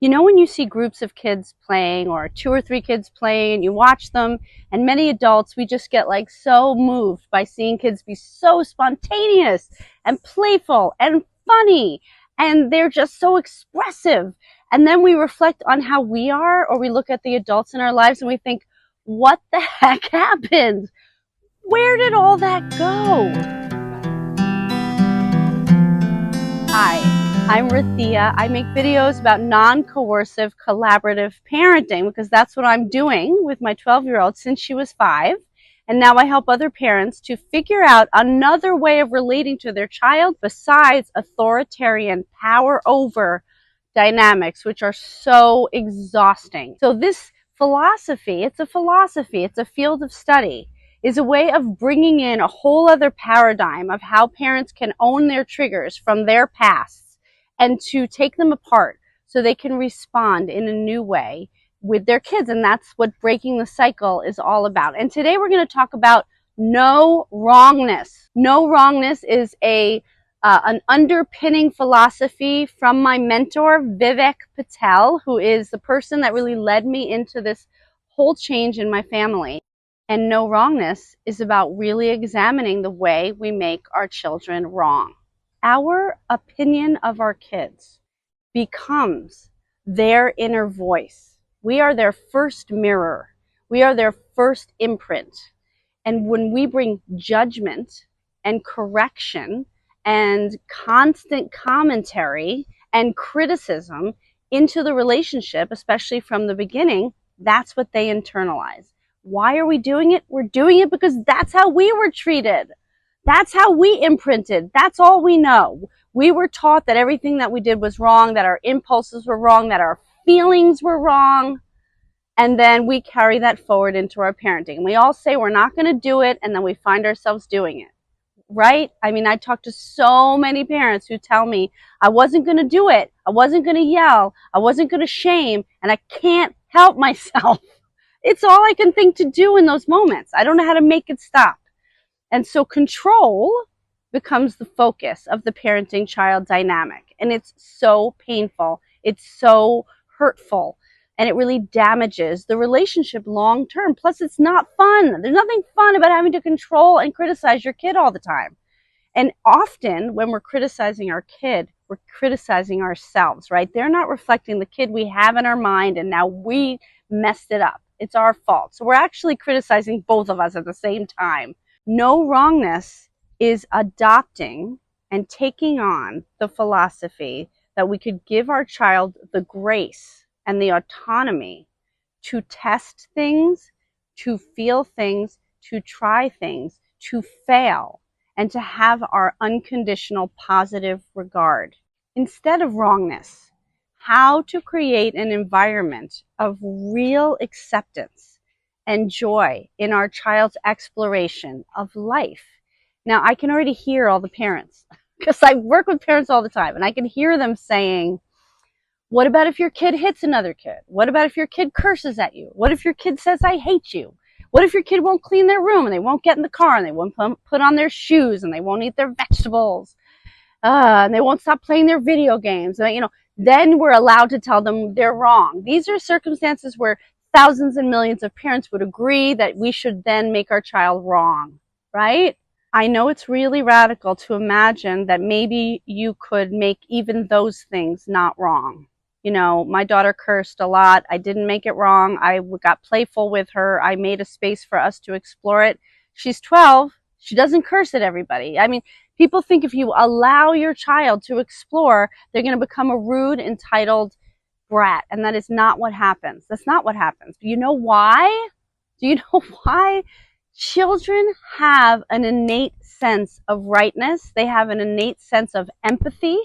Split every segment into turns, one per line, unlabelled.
You know, when you see groups of kids playing or 2 or 3 kids playing and you watch them, and many adults, we just get like so moved by seeing kids be so spontaneous and playful and funny, and they're just so expressive. And then we reflect on how we are, or we look at the adults in our lives and we think, what the heck happened? Where did all that go? Hi, I'm Rathia. I make videos about non-coercive collaborative parenting because that's what I'm doing with my 12-year-old since she was 5. And now I help other parents to figure out another way of relating to their child besides authoritarian power over dynamics, which are so exhausting. So this philosophy, it's a field of study, is a way of bringing in a whole other paradigm of how parents can own their triggers from their pasts and to take them apart so they can respond in a new way with their kids. And that's what breaking the cycle is all about. And today we're going to talk about no wrongness. No wrongness is an underpinning philosophy from my mentor, Vivek Patel, who is the person that really led me into this whole change in my family. And no wrongness is about really examining the way we make our children wrong. Our opinion of our kids becomes their inner voice. We are their first mirror. We are their first imprint. And when we bring judgment and correction and constant commentary and criticism into the relationship, especially from the beginning, that's what they internalize. Why are we doing it? We're doing it because that's how we were treated. That's how we imprinted. That's all we know. We were taught that everything that we did was wrong, that our impulses were wrong, that our feelings were wrong. And then we carry that forward into our parenting. We all say we're not going to do it, and then we find ourselves doing it. Right? I mean, I talk to so many parents who tell me, I wasn't going to do it. I wasn't going to yell. I wasn't going to shame, and I can't help myself. It's all I can think to do in those moments. I don't know how to make it stop. And so control becomes the focus of the parenting-child dynamic. And it's so painful. It's so hurtful. And it really damages the relationship long term. Plus, it's not fun. There's nothing fun about having to control and criticize your kid all the time. And often when we're criticizing our kid, we're criticizing ourselves, right? They're not reflecting the kid we have in our mind, and now we messed it up. It's our fault. So we're actually criticizing both of us at the same time. No wrongness is adopting and taking on the philosophy that we could give our child the grace and the autonomy to test things, to feel things, to try things, to fail, and to have our unconditional positive regard. Instead of wrongness, how to create an environment of real acceptance and joy in our child's exploration of life. Now, I can already hear all the parents, because I work with parents all the time, and I can hear them saying, what about if your kid hits another kid? What about if your kid curses at you? What if your kid says, I hate you? What if your kid won't clean their room, and they won't get in the car, and they won't put on their shoes, and they won't eat their vegetables, and they won't stop playing their video games? Then we're allowed to tell them they're wrong. These are circumstances where thousands and millions of parents would agree that we should then make our child wrong, right? I know it's really radical to imagine that maybe you could make even those things not wrong. My daughter cursed a lot. I didn't make it wrong. I got playful with her. I made a space for us to explore it. She's 12. She doesn't curse at everybody. I mean, people think if you allow your child to explore, they're going to become a rude, entitled brat. And that is not what happens. That's not what happens. But you know why? Do you know why? Children have an innate sense of rightness. They have an innate sense of empathy.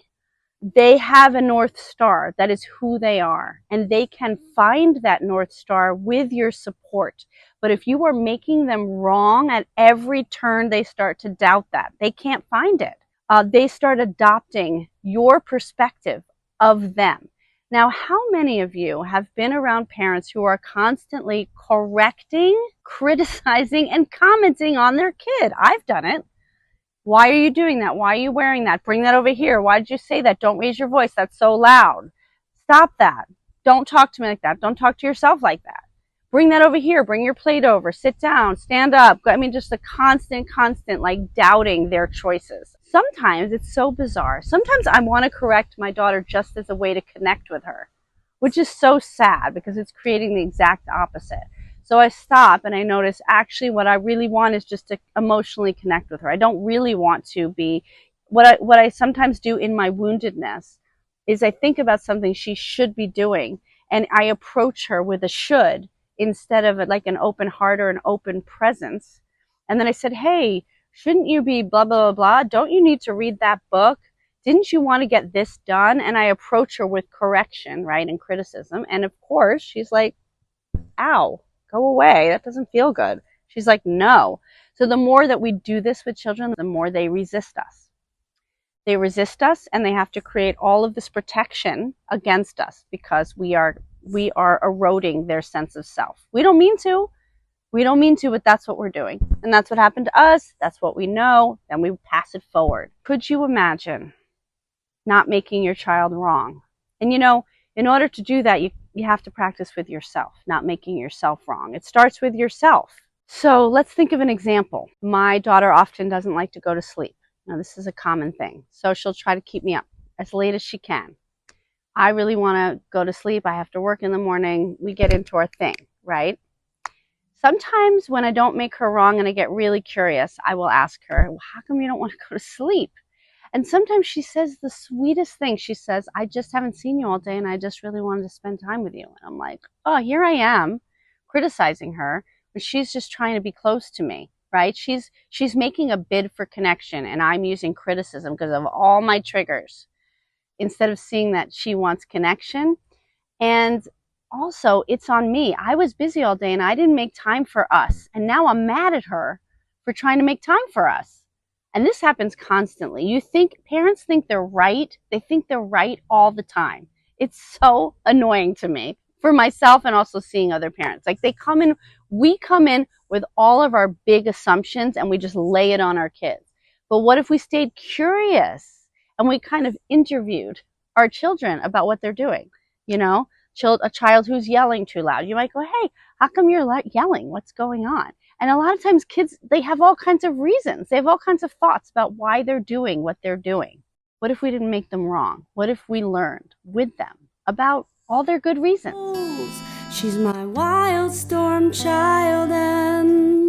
They have a North Star that is who they are, and they can find that North Star with your support. But if you are making them wrong at every turn, they start to doubt that. They can't find it. They start adopting your perspective of them. Now, how many of you have been around parents who are constantly correcting, criticizing, and commenting on their kid? I've done it. Why are you doing that? Why are you wearing that? Bring that over here. Why did you say that? Don't raise your voice. That's so loud. Stop that. Don't talk to me like that. Don't talk to yourself like that. Bring that over here. Bring your plate over. Sit down. Stand up. I mean, just a constant, like doubting their choices. Sometimes it's so bizarre. Sometimes I want to correct my daughter just as a way to connect with her, which is so sad because it's creating the exact opposite. So I stop and I notice actually what I really want is just to emotionally connect with her. I don't really want to be, what I sometimes do in my woundedness is I think about something she should be doing and I approach her with a should instead of like an open heart or an open presence. And then I said, hey, shouldn't you be blah, blah, blah, blah? Don't you need to read that book? Didn't you want to get this done? And I approach her with correction, right, and criticism. And of course, she's like, ow, go away. That doesn't feel good. She's like, no. So the more that we do this with children, the more they resist us. They resist us and they have to create all of this protection against us because we are eroding their sense of self. We don't mean to. We don't mean to, but that's what we're doing. And that's what happened to us. That's what we know. Then we pass it forward. Could you imagine not making your child wrong? And you know, in order to do that, you have to practice with yourself, not making yourself wrong. It starts with yourself. So let's think of an example. My daughter often doesn't like to go to sleep. Now, this is a common thing. So she'll try to keep me up as late as she can. I really want to go to sleep. I have to work in the morning. We get into our thing, right? Sometimes when I don't make her wrong and I get really curious, I will ask her, well, how come you don't want to go to sleep? And sometimes she says the sweetest thing. She says, I just haven't seen you all day and I just really wanted to spend time with you. And I'm like, oh, here I am criticizing her, but she's just trying to be close to me, right? She's making a bid for connection and I'm using criticism because of all my triggers instead of seeing that she wants connection. And also, it's on me. I was busy all day and I didn't make time for us. And now I'm mad at her for trying to make time for us. And this happens constantly. Parents think they're right. They think they're right all the time. It's so annoying to me for myself and also seeing other parents. Like we come in with all of our big assumptions and we just lay it on our kids. But what if we stayed curious and we kind of interviewed our children about what they're doing? You know, a child who's yelling too loud. You might go, hey, how come you're yelling? What's going on? And a lot of times kids, they have all kinds of reasons. They have all kinds of thoughts about why they're doing what they're doing. What if we didn't make them wrong? What if we learned with them about all their good reasons?
She's my wild storm child and